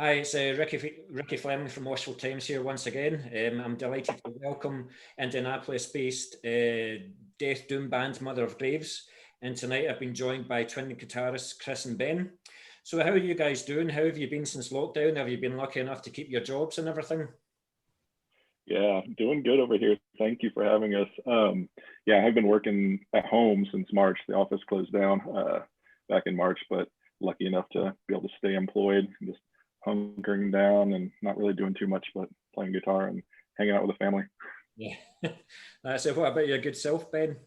Hi, it's Ricky Fleming from Moshville Times here once again. I'm delighted to welcome Indianapolis-based death doom band Mother of Graves. And tonight I've been joined by twin guitarists Chris and Ben. So how are you guys doing? How have you been since lockdown? Have you been lucky enough to keep your jobs and everything? Yeah, doing good over here. Thank you for having us. Yeah, I've been working at home since March. The office closed down back in March, but lucky enough to be able to stay employed, just hunkering down and not really doing too much, but playing guitar and hanging out with the family. Yeah. So what about your good self, Ben?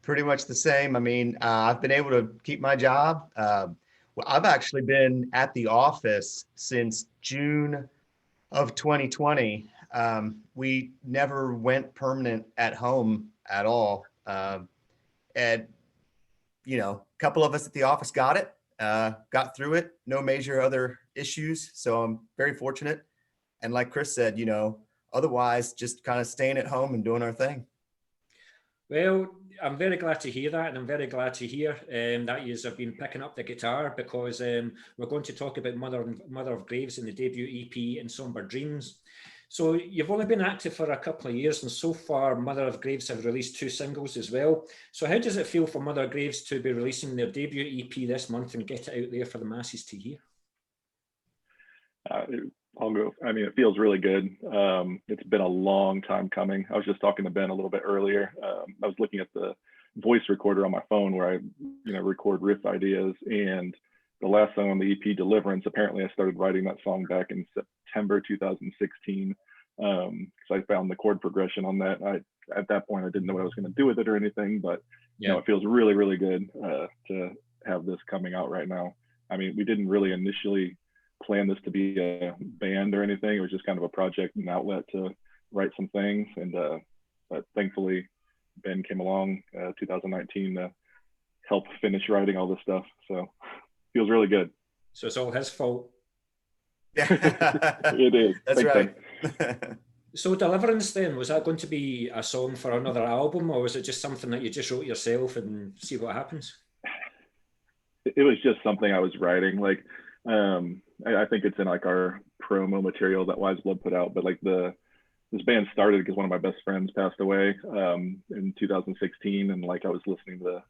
Pretty much the same. I mean, I've been able to keep my job. Well, I've actually been at the office since June of 2020. We never went permanent at home at all. And, a couple of us at the office got it, got through it, no major other issues. So I'm very fortunate. And like Chris said, otherwise just kind of staying at home and doing our thing. Well, I'm very glad to hear that, and I'm very glad to hear that you have been picking up the guitar, because we're going to talk about Mother of Graves and the debut EP In Somber Dreams. So you've only been active for a couple of years, and so far Mother of Graves have released 2 singles as well. So how does it feel for Mother of Graves to be releasing their debut EP this month and get it out there for the masses to hear? I'll go. I mean, it feels really good. It's been a long time coming. I was just talking to Ben a little bit earlier. I was looking at the voice recorder on my phone where I, record riff ideas. And the last song on the EP, Deliverance, apparently I started writing that song back in September 2016. Because I found the chord progression on that. At that point, I didn't know what I was going to do with it or anything, but it feels really, really good to have this coming out right now. I mean, we didn't really initially plan this to be a band or anything. It was just kind of a project and outlet to write some things. And but thankfully, Ben came along 2019 to help finish writing all this stuff. So feels really good. So it's all his fault. Yeah, it is. That's right. So Deliverance then, was that going to be a song for another album, or was it just something that you just wrote yourself and see what happens? It was just something I was writing. Like, I think it's in like our promo material that Wise Blood put out, but like this band started because one of my best friends passed away in 2016, and like I was listening to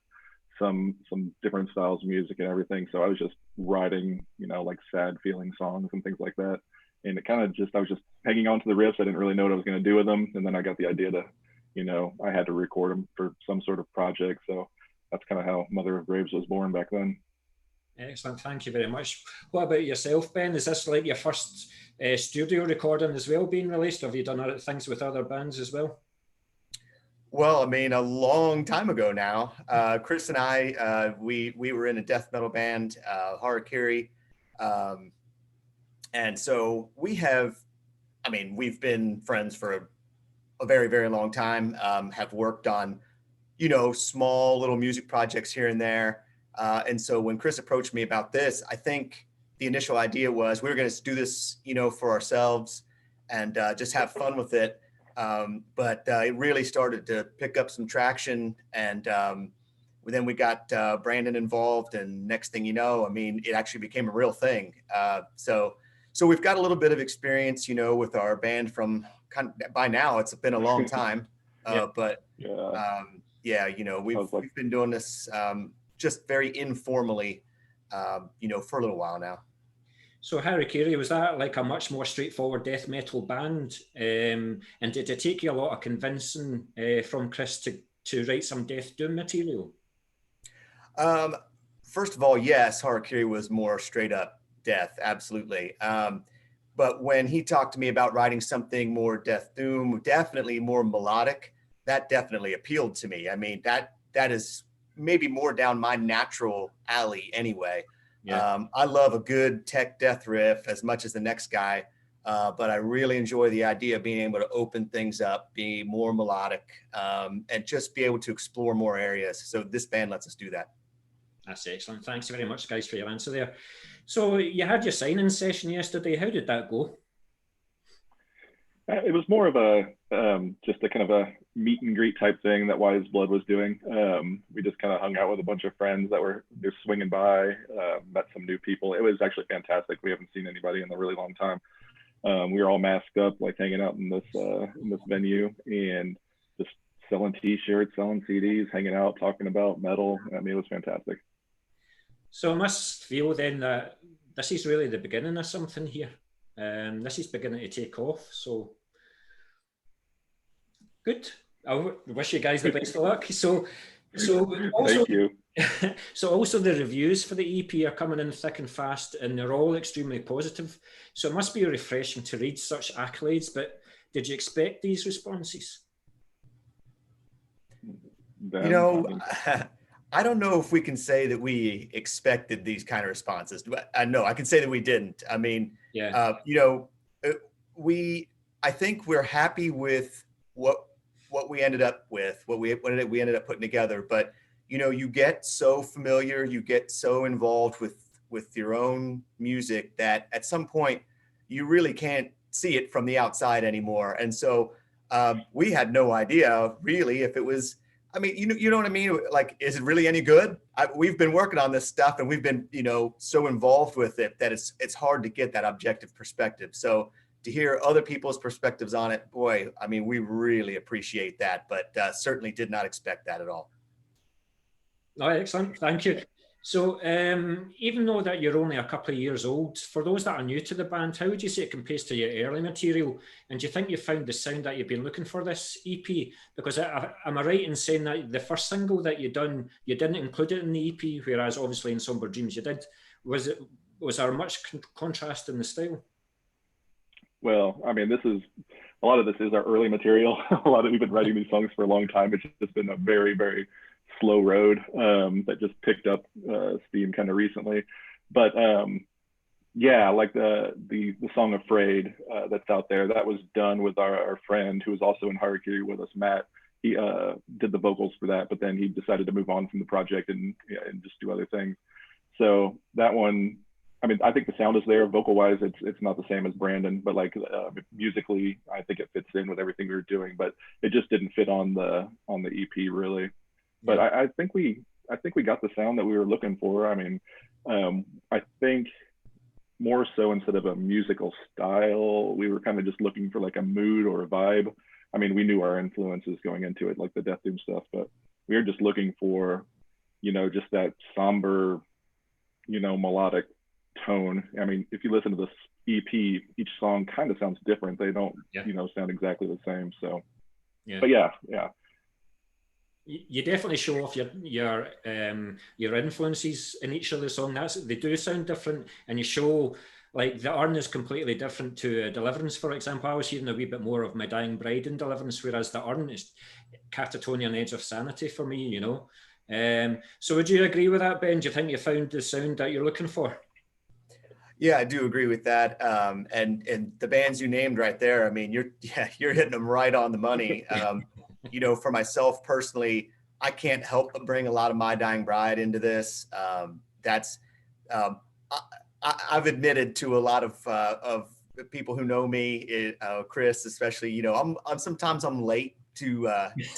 some different styles of music and everything, so I was just writing like sad feeling songs and things like that. And it kind of just, I was just hanging on to the riffs. I didn't really know what I was going to do with them, and then I got the idea to I had to record them for some sort of project. So that's kind of how Mother of Graves was born back then. Excellent, thank you very much. What about yourself, Ben? Is this like your first studio recording as well being released, or have you done other things with other bands as well? Well, I mean, a long time ago now. Chris and I, we were in a death metal band, Harakiri. And so we've been friends for a very, very long time, have worked on, small little music projects here and there. And so when Chris approached me about this, I think the initial idea was we were going to do this, for ourselves and just have fun with it. But it really started to pick up some traction, and then we got Brandon involved, and next thing you know, I mean, it actually became a real thing. So we've got a little bit of experience, with our band from by now. It's been a long time, but we've been doing this just very informally, for a little while now. So Harakiri, was that like a much more straightforward death metal band? And did it take you a lot of convincing from Chris to write some death doom material? First of all, yes, Harakiri was more straight up death, absolutely. But when he talked to me about writing something more death doom, definitely more melodic, that definitely appealed to me. I mean, that is maybe more down my natural alley anyway. Yeah. I love a good tech death riff as much as the next guy, but I really enjoy the idea of being able to open things up, be more melodic, and just be able to explore more areas. So this band lets us do that. That's excellent. Thanks very much, guys, for your answer there. So you had your signing session yesterday. How did that go? It was more of a just a kind of a meet and greet type thing that Wise Blood was doing. We just kind of hung out with a bunch of friends that were just swinging by, met some new people. It was actually fantastic. We haven't seen anybody in a really long time. We were all masked up, like hanging out in this venue and just selling T-shirts, selling CDs, hanging out, talking about metal. I mean, it was fantastic. So I must feel then that this is really the beginning of something here. This is beginning to take off. So good. I wish you guys the best of luck. So also, thank you. So also the reviews for the EP are coming in thick and fast, and they're all extremely positive. So it must be refreshing to read such accolades. But did you expect these responses? You know, I don't know if we can say that we expected these kind of responses. I know I can say that we didn't. I mean, yeah. You know, I think we're happy with what we ended up with, what we ended up putting together. But you know, you get so familiar, you get so involved with your own music that at some point you really can't see it from the outside anymore. And so we had no idea really if it was. I mean, you know what I mean? Like, is it really any good? We've been working on this stuff and we've been, you know, so involved with it that it's hard to get that objective perspective. So to hear other people's perspectives on it, boy, I mean, we really appreciate that, but certainly did not expect that at all. Oh, excellent. Thank you. So even though that you're only a couple of years old, for those that are new to the band, how would you say it compares to your early material? And do you think you found the sound that you've been looking for this EP? Because am I right in saying that the first single that you didn't include it in the EP, whereas obviously in Somber Dreams you did. Was there much contrast in the style? Well, I mean, a lot of this is our early material. A lot of we've been writing these songs for a long time. It's just been a very, very slow road that just picked up steam kind of recently. But yeah, like the song Afraid that's out there, that was done with our friend who was also in Hierarchy with us, Matt. He did the vocals for that, but then he decided to move on from the project and just do other things. So that one, I mean, I think the sound is there. Vocal wise, it's not the same as Brandon, but like musically, I think it fits in with everything we were doing. But it just didn't fit on the EP really. But I think we got the sound that we were looking for. I mean, I think more so instead of a musical style, we were kind of just looking for like a mood or a vibe. I mean, we knew our influences going into it, like the Death Doom stuff, but we were just looking for, you know, just that somber, you know, melodic tone. I mean, if you listen to this EP, each song kind of sounds different. They don't, you know, sound exactly the same. So, but yeah. You definitely show off your influences in each of the songs. They do sound different, and you show like the Urn is completely different to Deliverance, for example. I was hearing a wee bit more of My Dying Bride in Deliverance, whereas the Urn is Katatonia and Edge of Sanity for me, you know. So would you agree with that, Ben? Do you think you found the sound that you're looking for? Yeah, I do agree with that. And the bands you named right there, I mean, you're hitting them right on the money. You know, for myself personally, I can't help but bring a lot of My Dying Bride into this. I've admitted to a lot of people who know me, Chris especially. You know, I'm sometimes late to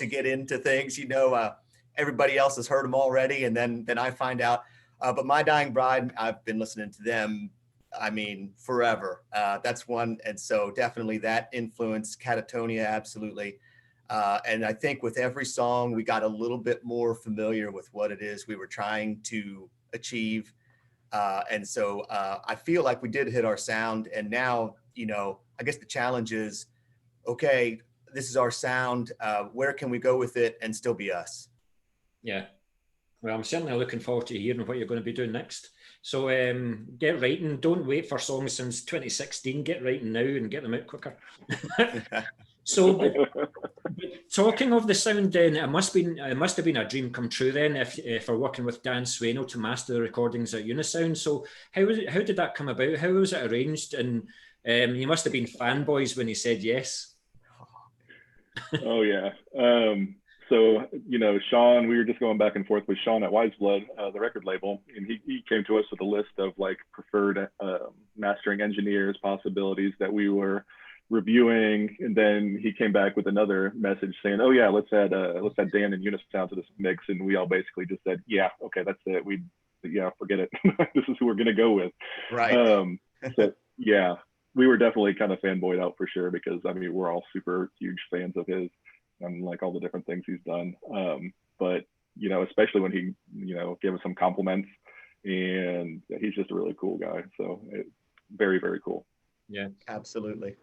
get into things. You know, everybody else has heard them already, and then I find out. But My Dying Bride, I've been listening to them, I mean, forever. That's one, and so definitely that influence. Katatonia, absolutely. And I think with every song, we got a little bit more familiar with what it is we were trying to achieve. And so I feel like we did hit our sound. And now, you know, I guess the challenge is, okay, this is our sound. Where can we go with it and still be us? Yeah. Well, I'm certainly looking forward to hearing what you're going to be doing next. So get writing. Don't wait for songs since 2016. Get writing now and get them out quicker. So, but talking of the sound, then it must have been a dream come true then, if for working with Dan Swano to master the recordings at Unisound. So how did that come about? How was it arranged? And you must have been fanboys when he said yes. Oh yeah. So you know, Sean, we were just going back and forth with Sean at Wise Blood, the record label, and he came to us with a list of like preferred mastering engineers, possibilities that we were reviewing, and then he came back with another message saying, "Oh yeah, let's add Dan and Unisound to this mix," and we all basically just said, "Yeah, okay, that's it. Yeah, forget it. This is who we're gonna go with." Right. So yeah, we were definitely kind of fanboyed out for sure, because I mean we're all super huge fans of his and like all the different things he's done. But you know, especially when he gave us some compliments, and he's just a really cool guy. So very, very cool. Yeah, Absolutely.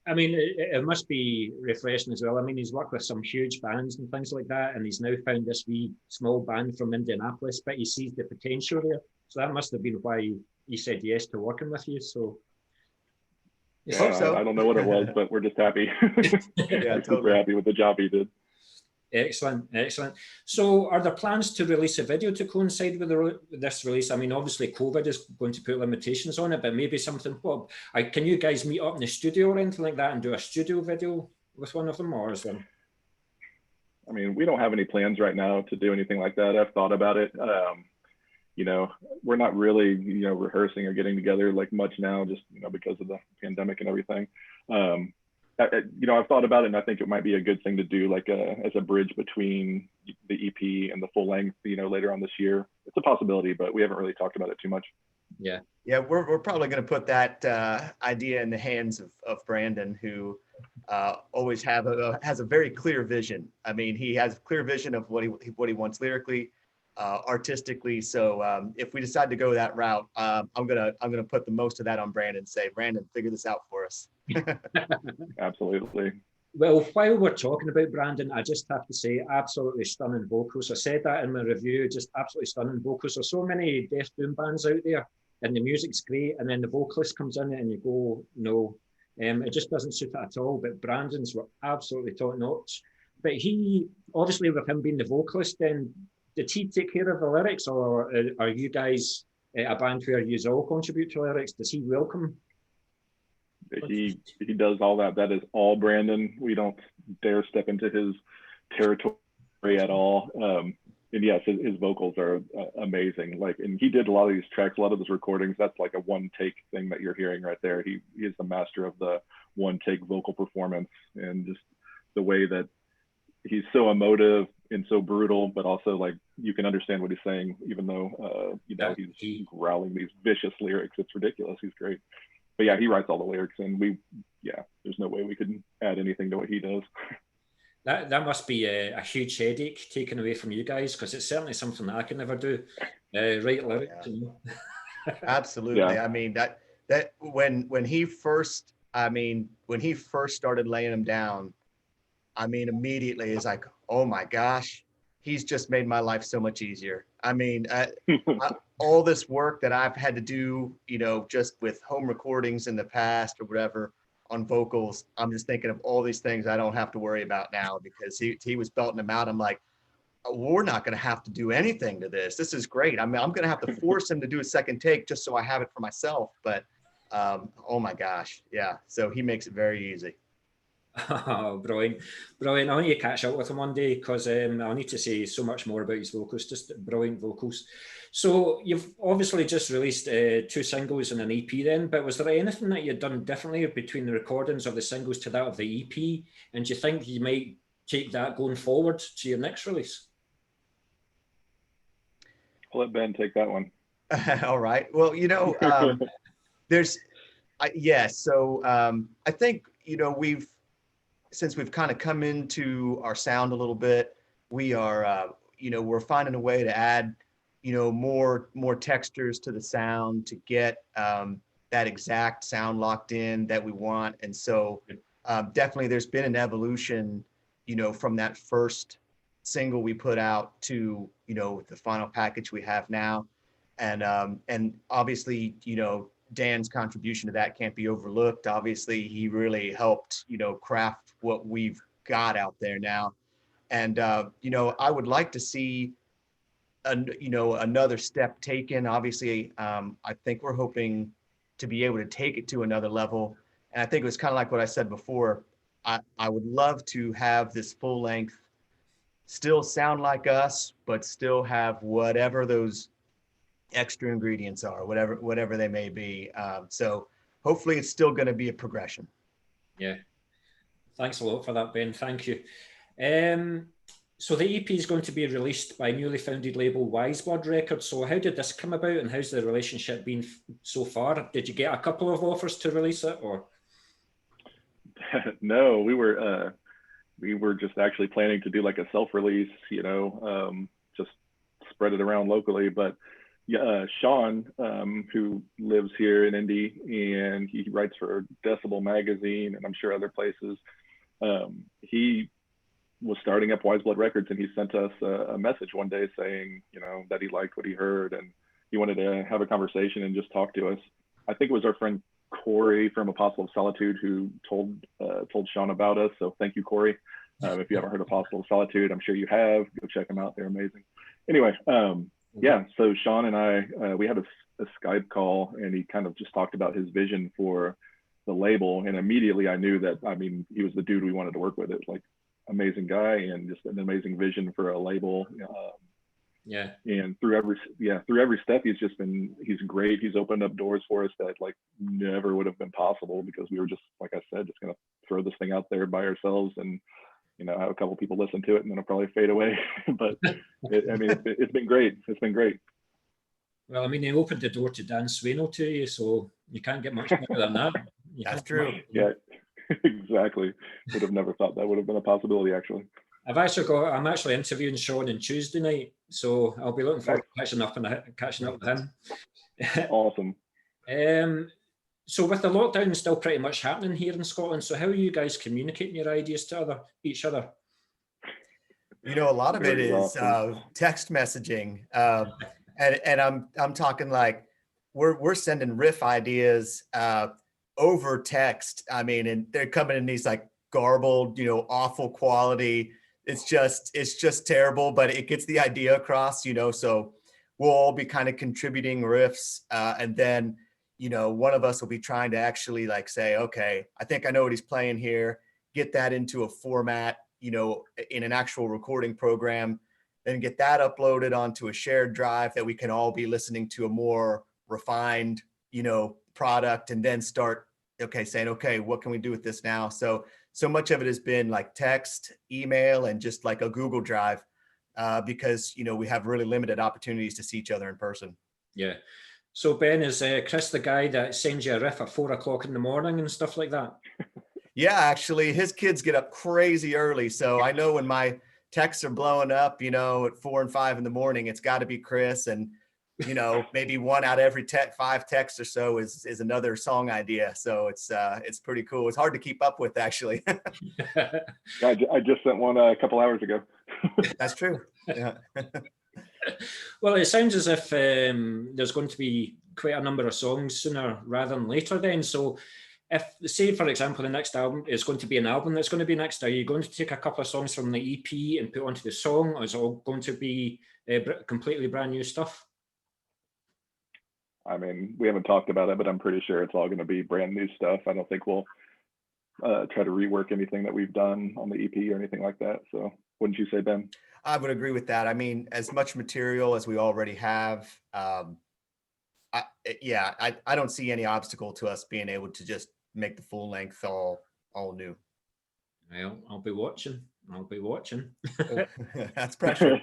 I mean, it must be refreshing as well. I mean, he's worked with some huge bands and things like that, and he's now found this wee small band from Indianapolis, but he sees the potential there. So that must have been why he said yes to working with you. So I hope so. I don't know what it was, but we're just happy. Yeah, we're totally. super happy with the job he did. excellent, excellent. So are there plans to release a video to coincide with this release? I mean, obviously COVID is going to put limitations on it, but maybe something, can you guys meet up in the studio or anything like that and do a studio video with one of them, or is there? I mean, we don't have any plans right now to do anything like that. I've thought about it. We're not really, rehearsing or getting together like much now, just, because of the pandemic and everything. I've thought about it, and I think it might be a good thing to do like as a bridge between the EP and the full length, later on this year. It's a possibility, but we haven't really talked about it too much. Yeah. Yeah, we're probably going to put that idea in the hands of Brandon, who always has a very clear vision. I mean, he has a clear vision of what he wants lyrically, artistically. So if we decide to go that route, I'm gonna put the most of that on Brandon. Say, Brandon, figure this out for us. Absolutely. Well, while we're talking about Brandon, I just have to say, absolutely stunning vocals. I said that in my review, just absolutely stunning vocals. There's so many Death Doom bands out there, and the music's great, and then the vocalist comes in and you go, no, it just doesn't suit it at all. But Brandon's were absolutely top notch. But he, obviously with him being the vocalist, then did he take care of the lyrics, or are you guys a band where you all contribute to lyrics? Does he welcome? He does all that. That is all Brandon. We don't dare step into his territory at all. And yes, his vocals are amazing. Like, and he did a lot of these tracks, a lot of his recordings. That's like a one take thing that you're hearing right there. He is the master of the one take vocal performance, and just the way that he's so emotive and so brutal, but also like you can understand what he's saying, even though he's growling these vicious lyrics. It's ridiculous. He's great. But yeah, he writes all the lyrics, and there's no way we could add anything to what he does. That must be a huge headache taken away from you guys, because it's certainly something that I can never do. Write lyrics. Yeah. Absolutely. Yeah. I mean that when he first started laying them down, I mean, immediately it's like, oh my gosh, he's just made my life so much easier. I mean, all this work that I've had to do, just with home recordings in the past or whatever on vocals, I'm just thinking of all these things I don't have to worry about now, because he was belting them out. I'm like, we're not going to have to do anything to this. This is great. I mean, I'm going to have to force him to do a second take just so I have it for myself. But oh my gosh, yeah. So he makes it very easy. Oh, brilliant. Brilliant. I need to catch up with him one day, because I'll need to say so much more about his vocals, just brilliant vocals. So you've obviously just released 2 singles and an EP then, but was there anything that you'd done differently between the recordings of the singles to that of the EP? And do you think you might take that going forward to your next release? I'll let Ben take that one. All right. Well, I think, since we've kind of come into our sound a little bit, we are, we're finding a way to add, more textures to the sound to get that exact sound locked in that we want. And so definitely there's been an evolution, from that first single we put out to, the final package we have now. And obviously, Dan's contribution to that can't be overlooked. Obviously, he really helped, craft what we've got out there now. And, I would like to see, another step taken. Obviously, I think we're hoping to be able to take it to another level. And I think it was kind of like what I said before. I would love to have this full length still sound like us, but still have whatever those extra ingredients are, whatever they may be. So hopefully it's still going to be a progression. Yeah. Thanks a lot for that, Ben. Thank you. So the EP is going to be released by newly founded label Wiseblood Records. So how did this come about, and how's the relationship been so far? Did you get a couple of offers to release it, or? No, we were just actually planning to do like a self-release, just spread it around locally. But yeah, Sean, who lives here in Indy, and he writes for Decibel magazine, and I'm sure other places. He was starting up Wiseblood Records, and he sent us a message one day saying, that he liked what he heard, and he wanted to have a conversation and just talk to us. I think it was our friend Corey from Apostle of Solitude who told Sean about us. So thank you, Corey. If you haven't heard Apostle of Solitude, I'm sure you have. Go check them out; they're amazing. Anyway, yeah. So Sean and I, we had a Skype call, and he kind of just talked about his vision for the label, and immediately I knew that. I mean, he was the dude we wanted to work with. It's like amazing guy, and just an amazing vision for a label. Yeah. And through every step, he's great. He's opened up doors for us that like never would have been possible, because we were just, like I said, just gonna throw this thing out there by ourselves and have a couple people listen to it, and then it'll probably fade away. But it's been great. It's been great. Well, I mean, he opened the door to Dan Swano to you, so you can't get much better than that. That's true. Yeah, exactly. Would have never thought that would have been a possibility, actually. I'm actually interviewing Sean on Tuesday night, so I'll be looking forward to catching up with him. Awesome. So with the lockdown still pretty much happening here in Scotland, so how are you guys communicating your ideas to each other? A lot of it is text messaging, and I'm talking like we're sending riff ideas over text. I mean, and they're coming in these like garbled, awful quality. It's just terrible, but it gets the idea across, so we'll all be kind of contributing riffs. And then, one of us will be trying to actually like say, okay, I think I know what he's playing here, get that into a format, in an actual recording program, then get that uploaded onto a shared drive that we can all be listening to a more refined, product, and then start, saying, okay, what can we do with this now? So much of it has been like text, email, and just like a Google Drive, because, we have really limited opportunities to see each other in person. Yeah. So Ben, is Chris the guy that sends you a riff at 4 o'clock in the morning and stuff like that? Yeah, actually, his kids get up crazy early. So I know when my texts are blowing up, at 4 and 5 in the morning, it's got to be Chris. And, maybe one out of every 5 texts or so is another song idea. So it's pretty cool. It's hard to keep up with, actually. I just sent one a couple hours ago. That's true. Yeah. Well, it sounds as if there's going to be quite a number of songs sooner rather than later then. So if, say, for example, the next album is going to be an album that's going to be next, are you going to take a couple of songs from the EP and put onto the song, or is it all going to be completely brand new stuff? I mean, we haven't talked about it, but I'm pretty sure it's all going to be brand new stuff. I don't think we'll try to rework anything that we've done on the EP or anything like that. So wouldn't you say, Ben? I would agree with that. I mean, as much material as we already have, I don't see any obstacle to us being able to just make the full length all new. Well, I'll be watching. That's pressure.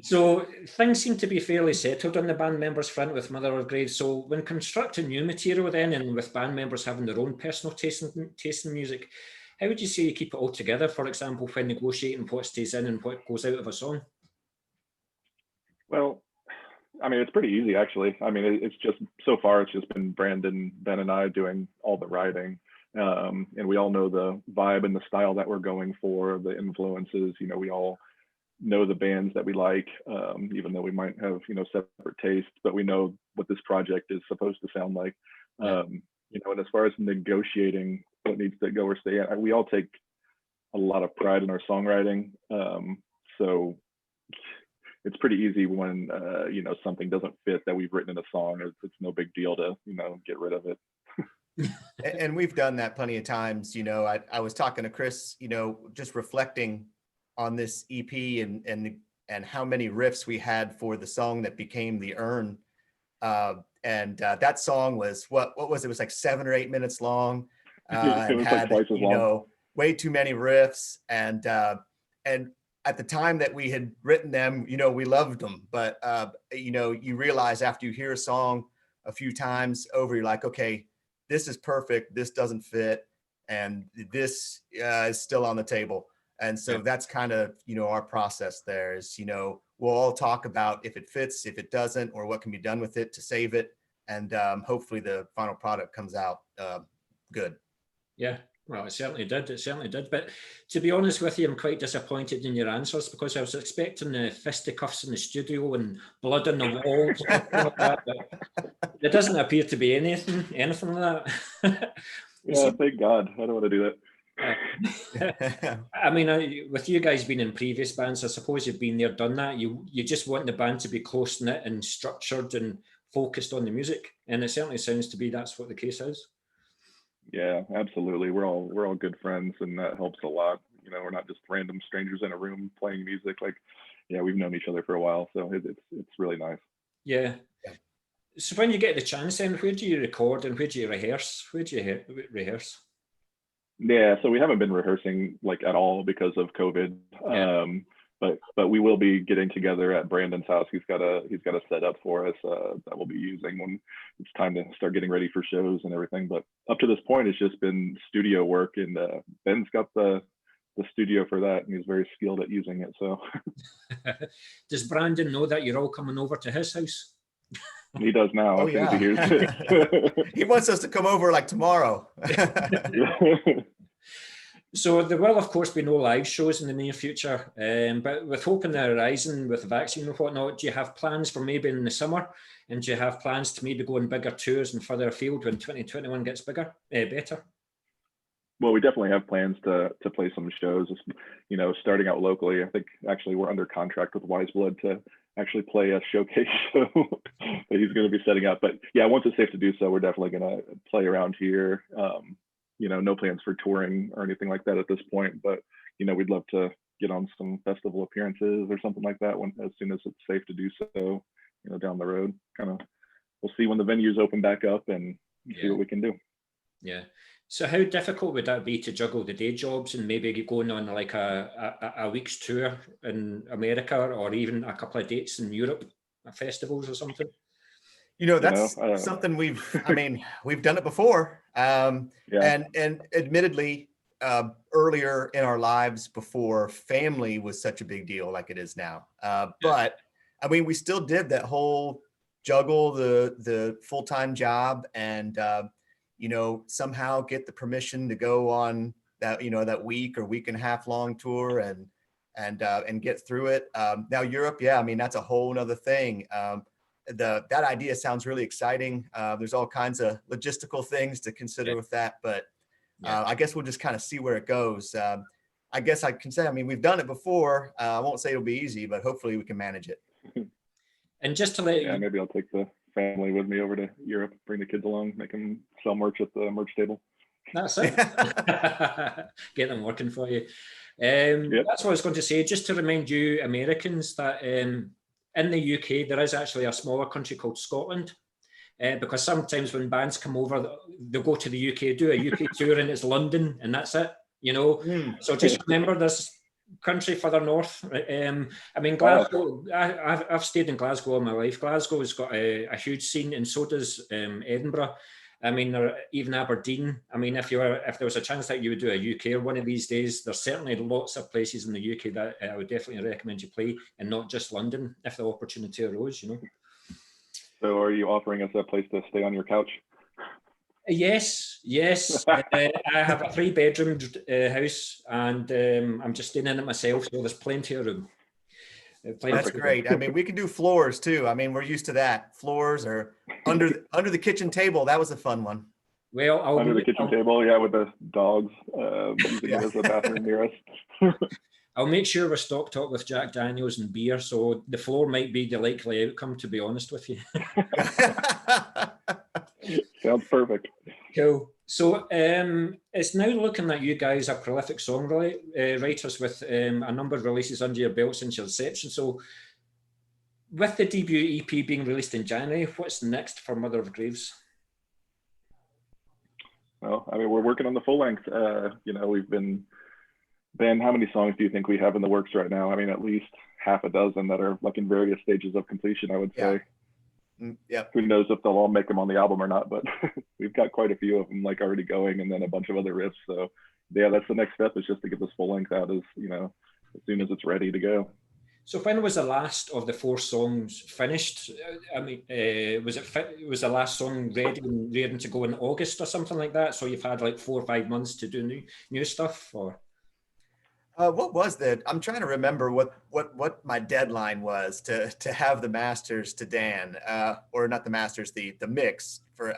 So things seem to be fairly settled on the band members' front with Mother of Graves. So when constructing new material then, and with band members having their own personal taste in music, how would you say you keep it all together, for example, when negotiating what stays in and what goes out of a song? Well, I mean, it's pretty easy, actually. I mean, it's just, so far, it's just been Brandon, Ben, and I doing all the writing. And we all know the vibe and the style that we're going for, the influences. We all know the bands that we like, even though we might have, separate tastes, but we know what this project is supposed to sound like. And as far as negotiating what needs to go or stay, we all take a lot of pride in our songwriting. So it's pretty easy when, something doesn't fit that we've written in a song. It's no big deal to, get rid of it. And we've done that plenty of times. I was talking to Chris, just reflecting on this EP and how many riffs we had for the song that became The Urn. And that song was, what was it? It was like 7 or 8 minutes long. It and was like had, twice as you long. know, way too many riffs. And at the time that we had written them, you know, we loved them. But, you know, you realize after you hear a song a few times over, you're like, okay, this is perfect. This doesn't fit. And this is still on the table. And so that's kind of, you know, our process there is, you know, we'll all talk about if it fits, if it doesn't, or what can be done with it to save it. And hopefully the final product comes out good. Yeah, well, it certainly did. It certainly did. But to be honest with you, I'm quite disappointed in your answers because I was expecting the fisticuffs in the studio and blood on the walls and everything like that. But there doesn't appear to be anything like that. Yeah, thank God. I don't want to do that. I mean, with you guys being in previous bands, I suppose you've been there, done that. You just want the band to be close knit and structured and focused on the music, and it certainly sounds to be that's what the case is. Yeah, absolutely. We're all good friends, and that helps a lot. You know, we're not just random strangers in a room playing music. Like, yeah, we've known each other for a while, so it's really nice. Yeah. So when you get the chance, then where do you record and where do you rehearse? Where do you rehearse? Yeah, so we haven't been rehearsing like at all because of COVID. Yeah. But we will be getting together at Brandon's house. He's got a set up for us that we'll be using when it's time to start getting ready for shows and everything. But up to this point, it's just been studio work, and Ben's got the studio for that, and he's very skilled at using it. So Does Brandon know that you're all coming over to his house? He does now. Oh, yeah. He hears it. He wants us to come over like tomorrow. So there will, of course, be no live shows in the near future. But with hope on the horizon, with the vaccine and whatnot, do you have plans for maybe in the summer? And do you have plans to maybe go on bigger tours and further afield when 2021 gets better? Well, we definitely have plans to play some shows, you know, starting out locally. I think actually we're under contract with Wise Blood to actually play a showcase show that he's going to be setting up. But yeah, once it's safe to do so, we're definitely going to play around here. You know, no plans for touring or anything like that at this point, but you know, we'd love to get on some festival appearances or something like that as soon as it's safe to do so, you know, down the road. Kind of, we'll see when the venues open back up and see what we can do. Yeah. So how difficult would that be to juggle the day jobs and maybe going on like a week's tour in America or even a couple of dates in Europe at festivals or something? You know, that's something we've done it before. And admittedly, earlier in our lives before family was such a big deal like it is now. But I mean, we still did that whole juggle the full-time job and, you know, somehow get the permission to go on that, you know, that week or week and a half long tour and get through it. Now Europe, I mean, that's a whole nother thing. That idea sounds really exciting. There's all kinds of logistical things to consider with that, but I guess we'll just kind of see where it goes. I guess I can say, I mean, we've done it before. I won't say it'll be easy, but hopefully we can manage it. And just to let you, maybe I'll take the family with me over to Europe, bring the kids along, make them sell merch at the merch table. That's it. Get them working for you. That's what I was going to say, just to remind you Americans that in the UK, there is actually a smaller country called Scotland, because sometimes when bands come over, they'll go to the UK, do a UK tour, and it's London, and that's it, you know. So just remember this country further north. I mean, Glasgow, I've stayed in Glasgow all my life. Glasgow has got a huge scene, and so does Edinburgh. I mean, even Aberdeen. I mean, if there was a chance that you would do a UK or one of these days, there's certainly lots of places in the UK that I would definitely recommend you play, and not just London if the opportunity arose, you know. So are you offering us a place to stay on your couch? Yes. I have a 3-bedroom house, and I'm just staying in it myself, so there's plenty of room. That's great. I mean, we can do floors too. I mean, we're used to that. Floors or under the kitchen table. That was a fun one. Well, under the kitchen table, with the dogs using it as a bathroom near us. I'll make sure we're stocked up with Jack Daniels and beer, so the floor might be the likely outcome, to be honest with you. Sounds perfect. Cool. So it's now looking like you guys are prolific songwriters with a number of releases under your belt since your inception. So with the debut EP being released in January, what's next for Mother of Graves? Well, I mean, we're working on the full length. You know, we've been, Ben, how many songs do you think we have in the works right now? I mean, at least half a dozen that are like in various stages of completion, I would say. Yep. Who knows if they'll all make them on the album or not, but we've got quite a few of them like already going, and then a bunch of other riffs. So yeah, that's the next step, is just to get this full length out as, you know, as soon as it's ready to go. So when was the last of the 4 songs finished? I mean, was the last song ready and ready to go in August or something like that? So you've had like 4 or 5 months to do new stuff, or? What was that? I'm trying to remember what my deadline was to have the masters to Dan, or not the masters, the mix for.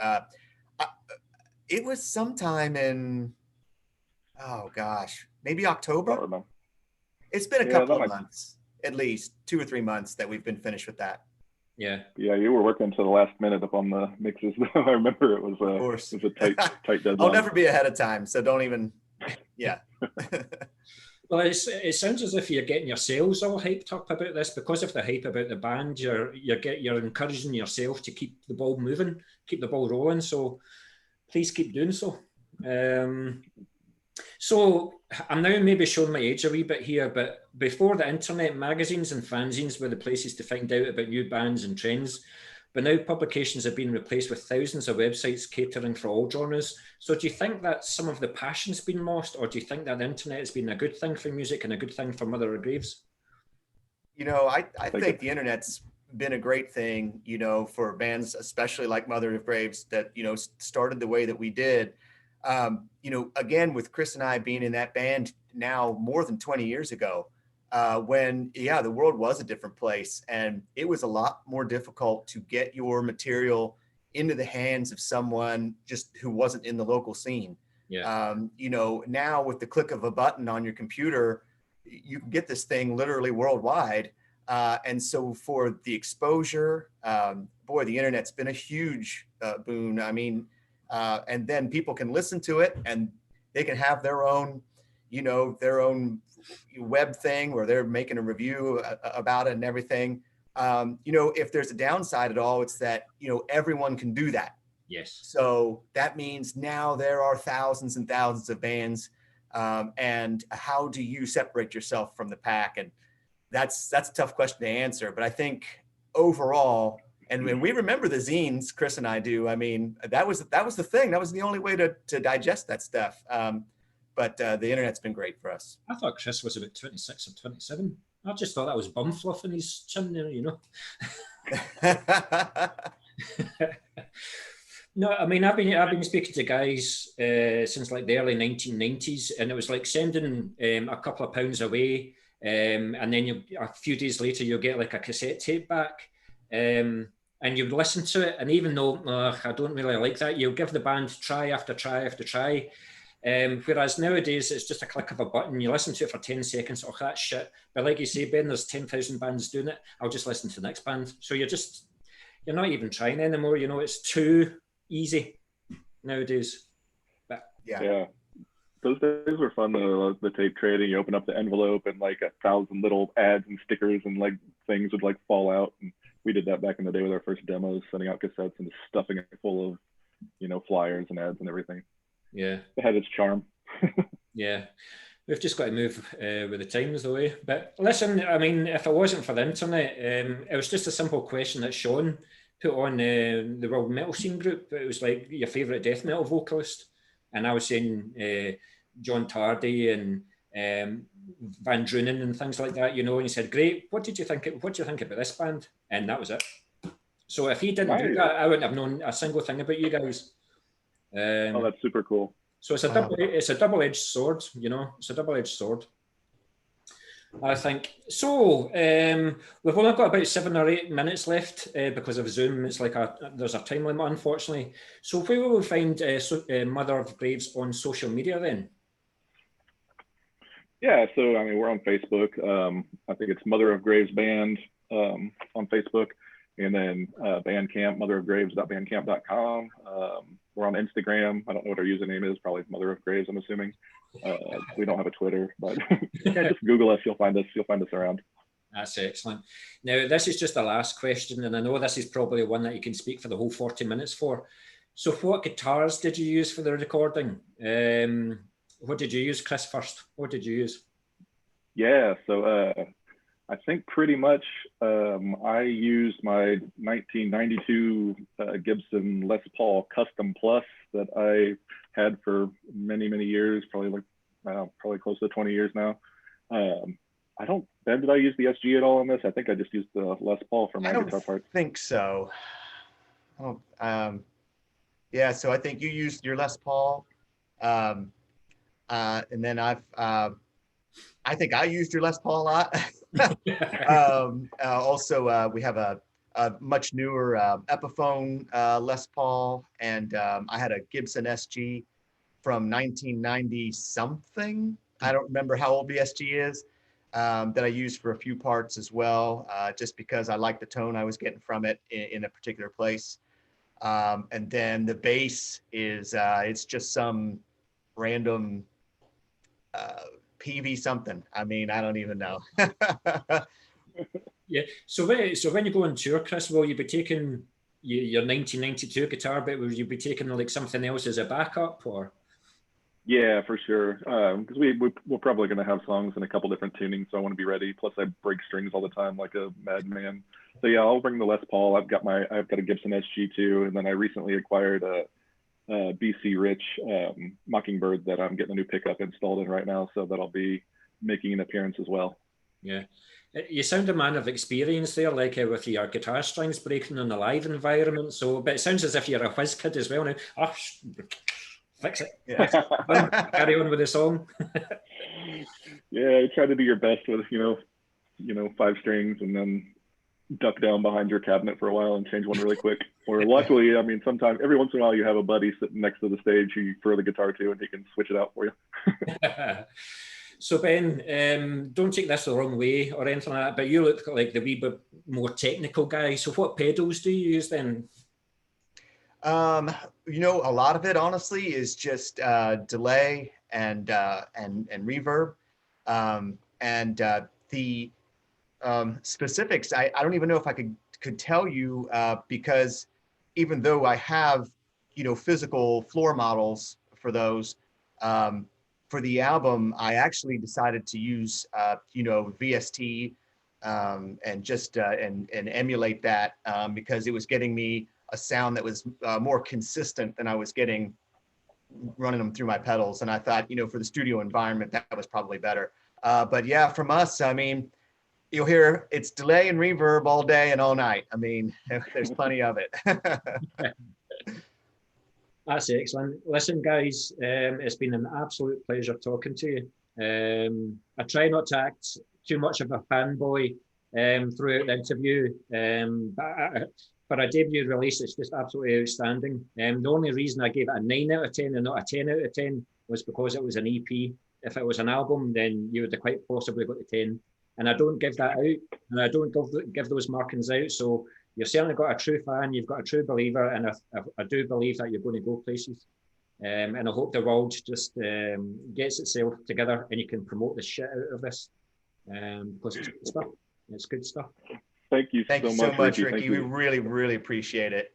It was sometime in, oh gosh, maybe October. It's been a couple of months, at least 2 or 3 months that we've been finished with that. Yeah. Yeah, you were working to the last minute up on the mixes. I remember it was a tight deadline. I'll never be ahead of time, so don't even. Yeah. Well, it sounds as if you're getting yourselves all hyped up about this. Because of the hype about the band, you're encouraging yourself to keep the ball moving, keep the ball rolling. So please keep doing so. So I'm now maybe showing my age a wee bit here, but before the internet, magazines and fanzines were the places to find out about new bands and trends. But now publications have been replaced with thousands of websites catering for all genres. So do you think that some of the passion's been lost, or do you think that the internet has been a good thing for music and a good thing for Mother of Graves? You know, I think the internet's been a great thing, you know, for bands, especially like Mother of Graves, that, you know, started the way that we did. You know, again, with Chris and I being in that band now more than 20 years ago, when, yeah, the world was a different place, and it was a lot more difficult to get your material into the hands of someone just who wasn't in the local scene. Yeah. You know, now with the click of a button on your computer, you can get this thing literally worldwide. And so for the exposure, boy, the internet's been a huge boon. I mean, and then people can listen to it, and they can have their own, you know, their own web thing where they're making a review about it and everything. You know, if there's a downside at all, it's that, you know, everyone can do that. Yes. So that means now there are thousands and thousands of bands. And how do you separate yourself from the pack? And that's a tough question to answer. But I think overall, and when we remember the zines, Chris and I do, I mean, that was the thing. That was the only way to digest that stuff. But the internet's been great for us. I thought Chris was about 26 or 27. I just thought that was bum fluff in his chin there, you know. No, I mean, I've been speaking to guys since like the early 1990s, and it was like sending a couple of pounds away, and then a few days later you'll get like a cassette tape back, and you'd listen to it, and even though I don't really like that, you'll give the band try after try after try. Whereas nowadays it's just a click of a button, you listen to it for 10 seconds, oh, that's shit. But like you say, Ben, there's 10,000 bands doing it. I'll just listen to the next band. So you're not even trying anymore. You know, it's too easy nowadays. But yeah. Those days were fun though, the tape trading. You open up the envelope and like 1,000 little ads and stickers and like things would like fall out. And we did that back in the day with our first demos, sending out cassettes and just stuffing it full of, you know, flyers and ads and everything. Yeah, it had its charm. Yeah, we've just got to move with the times though. But listen, I mean, if it wasn't for the internet, it was just a simple question that Sean put on the World Metal Scene group. It was like your favourite death metal vocalist, and I was saying John Tardy and Van Drunen and things like that, you know. And he said, "Great, what do you think about this band?" And that was it. So if he didn't do that, I wouldn't have known a single thing about you guys. Oh, that's super cool. So it's a double-edged sword, you know. It's a double-edged sword, I think. So we've only got about 7 or 8 minutes left because of Zoom. It's like there's a time limit, unfortunately. So where will we find Mother of Graves on social media then? Yeah, so I mean, we're on Facebook. I think it's Mother of Graves Band on Facebook. And then Bandcamp, motherofgraves.bandcamp.com. We're on Instagram. I don't know what our username is, probably Mother of Graves, I'm assuming. We don't have a Twitter, but yeah, just Google us, you'll find us around. That's excellent. Now, this is just the last question, and I know this is probably one that you can speak for the whole 40 minutes for. So what guitars did you use for the recording? What did you use, Chris, first? What did you use? Yeah, so I think pretty much I used my 1992 Gibson Les Paul Custom Plus that I had for many, many years, probably close to 20 years now. I don't, Ben, did I use the SG at all on this? I think I just used the Les Paul for my guitar parts. I think so. Yeah, so I think you used your Les Paul. And then I think I used your Les Paul a lot. Also, we have a much newer Epiphone Les Paul, and I had a Gibson SG from 1990 something. I don't remember how old the SG is, that I used for a few parts as well, just because I liked the tone I was getting from it in a particular place. And then the bass is, it's just some random PV something. I mean, I don't even know. Yeah. So when you go on tour, Chris, will you be taking your 1992 guitar, but will you be taking like something else as a backup, or? Yeah, for sure. Because we're probably going to have songs in a couple different tunings, so I want to be ready. Plus, I break strings all the time like a madman. So yeah, I'll bring the Les Paul. I've got a Gibson SG too, and then I recently acquired a BC Rich Mockingbird that I'm getting a new pickup installed in right now, so that'll be making an appearance as well. Yeah, you sound a man of experience there, like with your guitar strings breaking in a live environment. So, but it sounds as if you're a whiz kid as well now. Oh, fix it. Yeah. Carry on with the song. Yeah, try to do your best with 5 strings, and then duck down behind your cabinet for a while and change one really quick. Or luckily, I mean, sometimes every once in a while you have a buddy sitting next to the stage who you throw the guitar to, and he can switch it out for you. So Ben, don't take this the wrong way or anything like that, but you look like the wee bit more technical guy. So what pedals do you use then? A lot of it honestly is just delay and reverb, and the specifics. I don't even know if I could tell you, because even though I have physical floor models for those, for the album I actually decided to use VST, and just and emulate that, because it was getting me a sound that was more consistent than I was getting running them through my pedals. And I thought, for the studio environment, that was probably better. But yeah, from us, I mean, you'll hear it's delay and reverb all day and all night. I mean, there's plenty of it. That's excellent. Listen, guys, it's been an absolute pleasure talking to you. I try not to act too much of a fanboy throughout the interview, but for a debut release, it's just absolutely outstanding. The only reason I gave it a 9 out of 10 and not a 10 out of 10 was because it was an EP. If it was an album, then you would have quite possibly got the 10. And I don't give that out, and I don't give those markings out. So you've certainly got a true fan, you've got a true believer, and I do believe that you're going to go places. And I hope the world just gets itself together and you can promote the shit out of this, because it's good stuff. It's good stuff. Thank you so much, Ricky. We really, really appreciate it.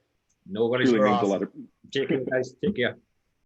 No worries. Really means a lot. Take care, guys. Take care.